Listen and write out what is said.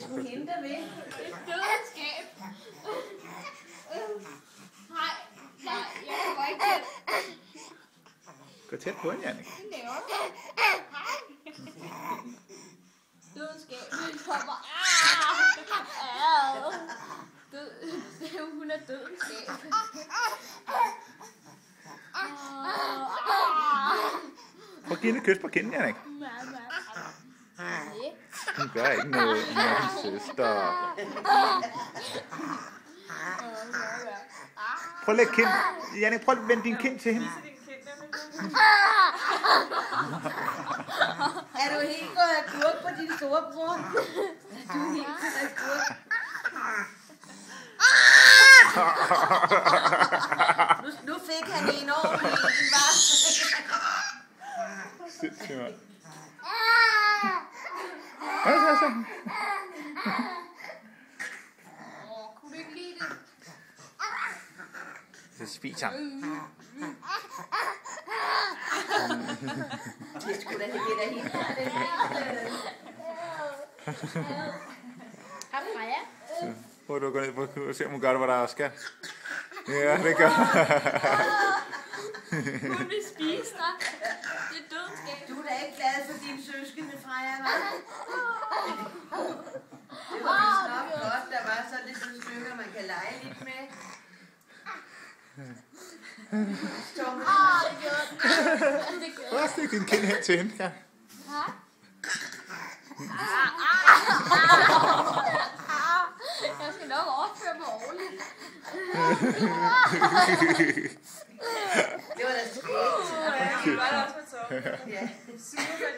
Jeg skulle hente dig ved. Et dødenskab. Nej, jeg kommer ikke til. Gå tæt på hende, Jannik. Det laver du. Dødenskab. Den kommer. Hun er dødenskab. Prøv at give hende et kys på kinden, Jannik. Hun gør ikke noget, min søster. Prøv at lægge kind. Jannik, prøv at vende din kind til hende. Er du helt gået agurk på din storebror? Du er helt gået agurk. Nu fik han en ordentlig en, var. Sindssygt, mand. Hvad er det så? Kunne du ikke lide det? Så spiser han. Det skulle da helt Hej Freja. Prøv at gå ned på og se, om hun gør det, hvor der er skat. Ja, det gør Hun vil spise dig. Det er dødenskab. Du er da ikke glad for dine søskende, Freja, hva'? Det var vist nok godt, der var så lidt stykker, man kan lege lidt med. Prøv at stikke din kind hen til hende, ja. Jeg skal nok overføre mig ordentligt. Det var da skægt. Ja, det var da også med tårer. Ja. Super